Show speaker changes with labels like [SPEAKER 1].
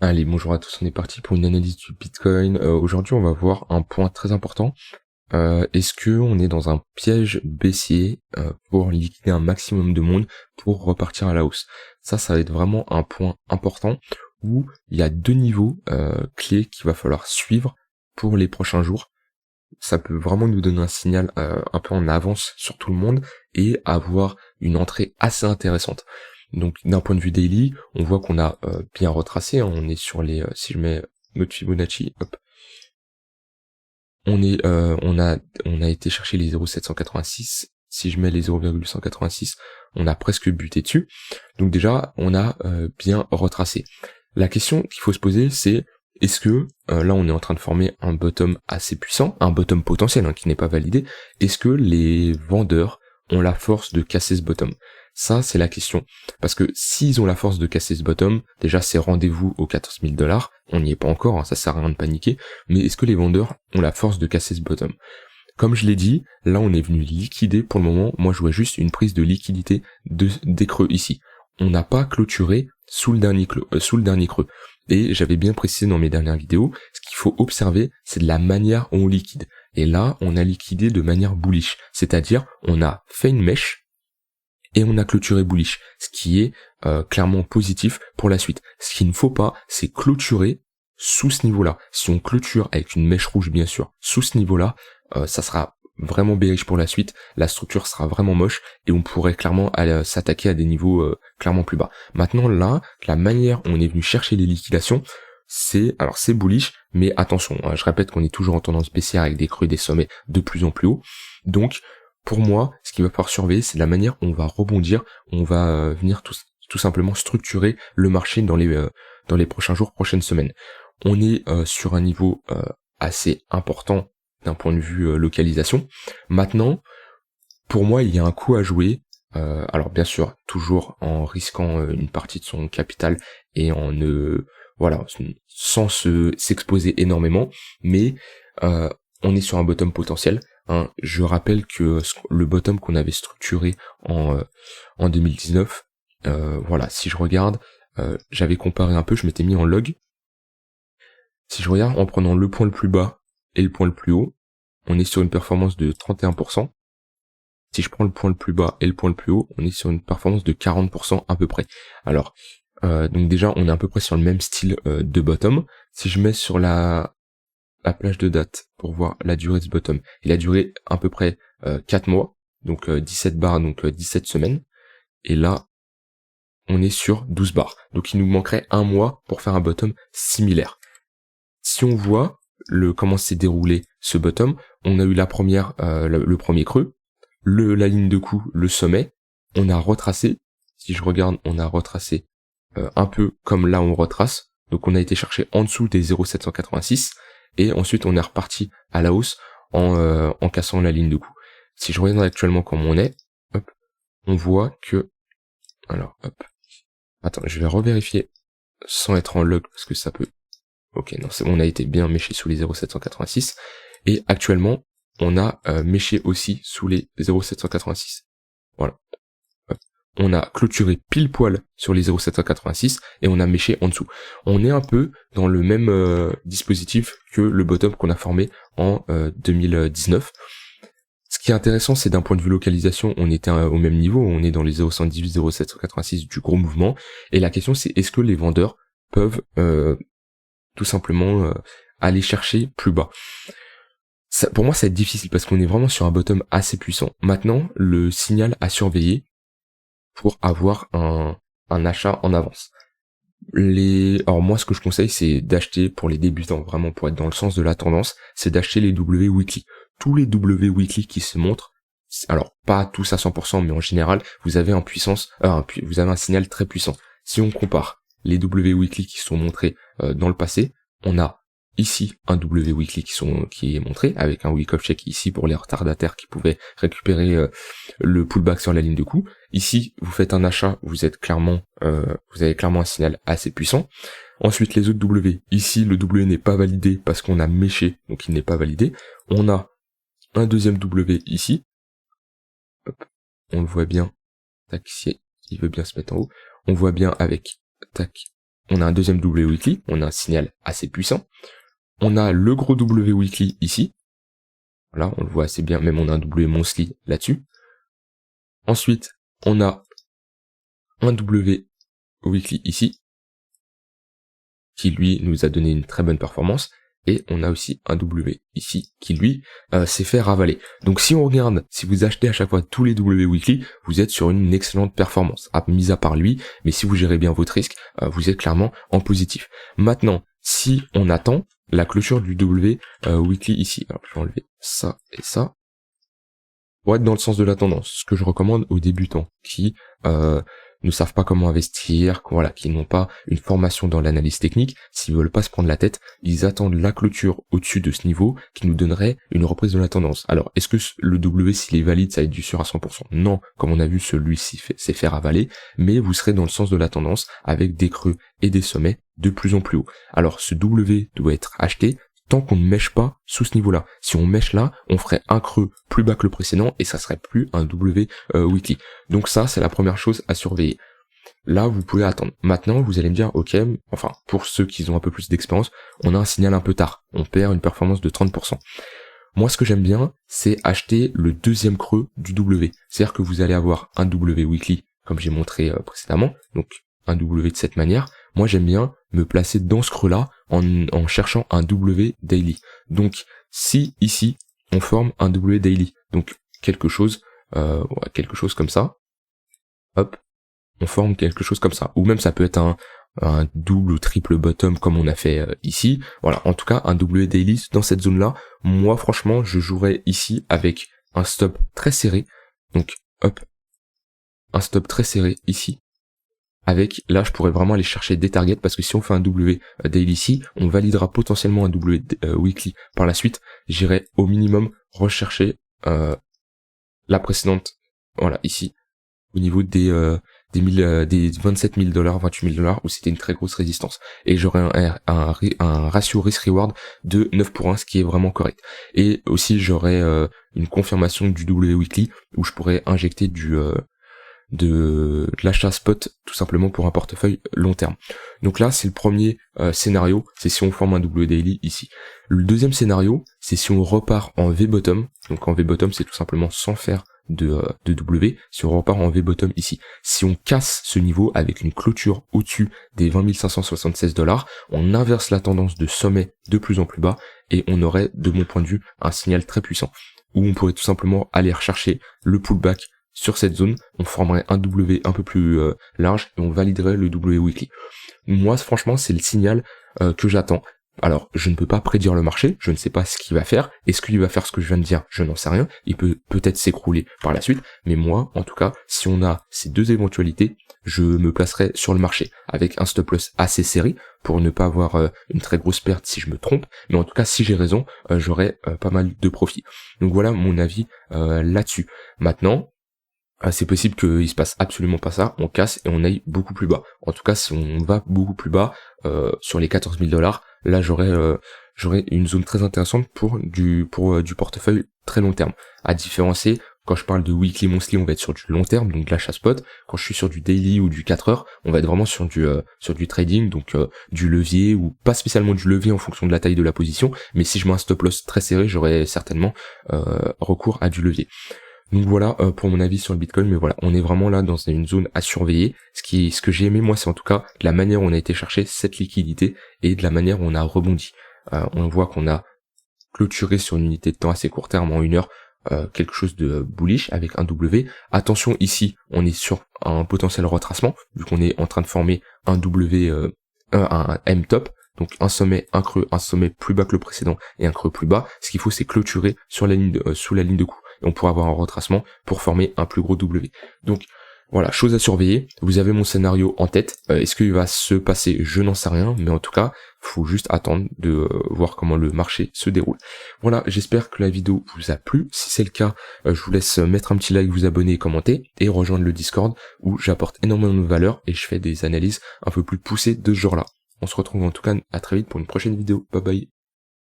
[SPEAKER 1] Allez, bonjour à tous, on est parti pour une analyse du Bitcoin. Aujourd'hui, on va voir un point très important. Est-ce que on est dans un piège baissier pour liquider un maximum de monde pour repartir à la hausse? Ça va être vraiment un point important où il y a deux niveaux clés qu'il va falloir suivre pour les prochains jours. Ça peut vraiment nous donner un signal un peu en avance sur tout le monde et avoir une entrée assez intéressante. Donc d'un point de vue daily, on voit qu'on a bien retracé, hein, on est sur les, si je mets notre Fibonacci, hop, on a été chercher les 0,786, si je mets les 0,186, on a presque buté dessus, donc déjà on a bien retracé. La question qu'il faut se poser, c'est est-ce que, là on est en train de former un bottom assez puissant, un bottom potentiel hein, qui n'est pas validé, est-ce que les vendeurs ont la force de casser ce bottom? Ça c'est la question, parce que s'ils ont la force de casser ce bottom, déjà c'est rendez-vous aux 14 000 $, on n'y est pas encore, hein, ça sert à rien de paniquer, mais est-ce que les vendeurs ont la force de casser ce bottom? Comme je l'ai dit, là on est venu liquider pour le moment, moi je vois juste une prise de liquidité des creux ici. On n'a pas clôturé sous le dernier creux. Et j'avais bien précisé dans mes dernières vidéos, ce qu'il faut observer, c'est de la manière où on liquide. Et là, on a liquidé de manière bullish, c'est-à-dire on a fait une mèche et on a clôturé bullish, ce qui est clairement positif pour la suite. Ce qu'il ne faut pas, c'est clôturer sous ce niveau-là. Si on clôture avec une mèche rouge, bien sûr, sous ce niveau-là, ça sera vraiment bearish pour la suite, la structure sera vraiment moche et on pourrait clairement s'attaquer à des niveaux clairement plus bas. Maintenant là, la manière où on est venu chercher les liquidations, c'est bullish, mais attention, hein, je répète qu'on est toujours en tendance baissière avec des creux et des sommets de plus en plus hauts. Donc pour moi, ce qu'il va falloir surveiller, c'est la manière où on va rebondir, on va venir tout simplement structurer le marché dans les prochains jours, prochaines semaines. On est sur un niveau assez important d'un point de vue localisation. Maintenant, pour moi, il y a un coup à jouer. Alors bien sûr, toujours en risquant une partie de son capital et en sans s'exposer énormément, mais on est sur un bottom potentiel. Hein. Je rappelle que le bottom qu'on avait structuré en 2019, si je regarde, j'avais comparé un peu, je m'étais mis en log. Si je regarde en prenant le point le plus bas et le point le plus haut, on est sur une performance de 31%. Si je prends le point le plus bas et le point le plus haut, on est sur une performance de 40% à peu près. Alors, donc déjà, on est à peu près sur le même style de bottom. Si je mets sur la plage de date pour voir la durée de ce bottom, il a duré à peu près 4 mois, donc 17 barres, donc 17 semaines. Et là, on est sur 12 barres. Donc il nous manquerait un mois pour faire un bottom similaire. Si on voit comment s'est déroulé ce bottom, on a eu la première, le premier creux, la ligne de coup, le sommet, on a retracé, si je regarde, on a retracé un peu comme là on retrace, donc on a été chercher en dessous des 0,786, et ensuite on est reparti à la hausse en cassant la ligne de coup. Si je regarde actuellement comment on est, hop, on voit que, alors hop, attends, je vais revérifier sans être en log parce que ça peut. Ok, non, c'est bon, on a été bien méché sous les 0,786. Et actuellement, on a méché aussi sous les 0,786. Voilà. Hop. On a clôturé pile poil sur les 0,786 et on a méché en dessous. On est un peu dans le même dispositif que le bottom qu'on a formé en 2019. Ce qui est intéressant, c'est d'un point de vue localisation, on était au même niveau, on est dans les 0,118, 0,786 du gros mouvement. Et la question, c'est est-ce que les vendeurs peuvent tout simplement aller chercher plus bas. Ça, pour moi, ça va être difficile parce qu'on est vraiment sur un bottom assez puissant. Maintenant, le signal à surveiller pour avoir un achat en avance. Alors moi, ce que je conseille, c'est d'acheter pour les débutants, vraiment pour être dans le sens de la tendance, c'est d'acheter les W weekly. Tous les W weekly qui se montrent, alors pas tous à 100%, mais en général, vous avez vous avez un signal très puissant. Si on compare les W weekly qui sont montrés dans le passé, on a ici un W weekly qui est montré avec un week of check ici pour les retardataires qui pouvaient récupérer le pullback sur la ligne de coup. Ici, vous faites un achat, vous avez clairement un signal assez puissant. Ensuite, les autres W, ici le W n'est pas validé parce qu'on a méché, donc il n'est pas validé. On a un deuxième W ici. Hop, on le voit bien. Tac, si il veut bien se mettre en haut. On voit bien avec tac on a un deuxième W weekly, on a un signal assez puissant. On a le gros W weekly ici. Là, on le voit assez bien, même on a un W monthly là-dessus. Ensuite, on a un W weekly ici, qui lui nous a donné une très bonne performance. Et on a aussi un W ici qui lui s'est fait ravaler. Donc si on regarde, si vous achetez à chaque fois tous les W weekly, vous êtes sur une excellente performance, mis à part lui, mais si vous gérez bien votre risque, vous êtes clairement en positif. Maintenant, si on attend la clôture du W weekly ici, alors je vais enlever ça et ça, pour être dans le sens de la tendance, ce que je recommande aux débutants qui ne savent pas comment investir, voilà, qui n'ont pas une formation dans l'analyse technique, s'ils veulent pas se prendre la tête, ils attendent la clôture au-dessus de ce niveau qui nous donnerait une reprise de la tendance. Alors, est-ce que le W, s'il est valide, ça va être du sûr à 100%? Non, comme on a vu, celui-ci s'est fait ravaler, mais vous serez dans le sens de la tendance avec des creux et des sommets de plus en plus haut. Alors, ce W doit être acheté tant qu'on ne mèche pas sous ce niveau-là. Si on mèche là, on ferait un creux plus bas que le précédent et ça serait plus un W weekly. Donc ça, c'est la première chose à surveiller. Là, vous pouvez attendre. Maintenant, vous allez me dire, ok, enfin, pour ceux qui ont un peu plus d'expérience, on a un signal un peu tard. On perd une performance de 30%. Moi, ce que j'aime bien, c'est acheter le deuxième creux du W. C'est-à-dire que vous allez avoir un W weekly, comme j'ai montré précédemment, donc un W de cette manière. Moi, j'aime bien me placer dans ce creux-là en cherchant un W daily. Donc, si ici, on forme un W daily, donc quelque chose comme ça, hop, on forme quelque chose comme ça. Ou même ça peut être un double ou triple bottom comme on a fait ici. Voilà, en tout cas, un W daily dans cette zone-là. Moi, franchement, je jouerais ici avec un stop très serré. Donc, hop, un stop très serré ici. Avec, là, je pourrais vraiment aller chercher des targets parce que si on fait un W daily ici, on validera potentiellement un W weekly par la suite. J'irai au minimum rechercher la précédente, voilà, ici, au niveau des 27 000 $, 28 000 $, où c'était une très grosse résistance. Et j'aurai un ratio risk-reward de 9:1, ce qui est vraiment correct. Et aussi, j'aurai une confirmation du W weekly, où je pourrais injecter de l'achat spot tout simplement pour un portefeuille long terme. Donc là c'est le premier scénario, c'est si on forme un W daily ici. Le deuxième scénario, c'est si on repart en V bottom. Donc en V bottom, c'est tout simplement sans faire de W, si on repart en V bottom ici. Si on casse ce niveau avec une clôture au-dessus des 20 576 $, on inverse la tendance de sommet de plus en plus bas et on aurait, de mon point de vue, un signal très puissant où on pourrait tout simplement aller rechercher le pullback sur cette zone, on formerait un W un peu plus large et on validerait le W weekly. Moi, franchement, c'est le signal que j'attends. Alors, je ne peux pas prédire le marché, je ne sais pas ce qu'il va faire. Est-ce qu'il va faire ce que je viens de dire? Je n'en sais rien. Il peut peut-être s'écrouler par la suite. Mais moi, en tout cas, si on a ces deux éventualités, je me placerai sur le marché avec un stop loss assez serré pour ne pas avoir une très grosse perte si je me trompe. Mais en tout cas, si j'ai raison, j'aurai pas mal de profit. Donc voilà mon avis là-dessus. Maintenant, c'est possible qu'il se passe absolument pas ça, on casse et on aille beaucoup plus bas. En tout cas, si on va beaucoup plus bas, sur les 14 000 $, là j'aurais une zone très intéressante pour du portefeuille très long terme. À différencier, quand je parle de weekly, monthly, on va être sur du long terme, donc de l'achat spot. Quand je suis sur du daily ou du 4 heures, on va être vraiment sur du trading, donc du levier, ou pas spécialement du levier en fonction de la taille de la position, mais si je mets un stop loss très serré, j'aurais certainement recours à du levier. Donc voilà pour mon avis sur le Bitcoin, mais voilà, on est vraiment là dans une zone à surveiller. Ce que j'ai aimé moi, c'est en tout cas la manière où on a été chercher cette liquidité et de la manière où on a rebondi. On voit qu'on a clôturé sur une unité de temps assez court terme en 1 heure quelque chose de bullish avec un W. Attention ici, on est sur un potentiel retracement vu qu'on est en train de former un W, un M top. Donc un sommet, un creux, un sommet plus bas que le précédent et un creux plus bas. Ce qu'il faut, c'est clôturer sur la ligne sous la ligne de coup. Et on pourra avoir un retracement pour former un plus gros W. Donc voilà, chose à surveiller. Vous avez mon scénario en tête. Est-ce qu'il va se passer? Je n'en sais rien, mais en tout cas, faut juste attendre de voir comment le marché se déroule. Voilà, j'espère que la vidéo vous a plu. Si c'est le cas, je vous laisse mettre un petit like, vous abonner, commenter et rejoindre le Discord où j'apporte énormément de valeur et je fais des analyses un peu plus poussées de ce genre-là. On se retrouve en tout cas à très vite pour une prochaine vidéo. Bye bye.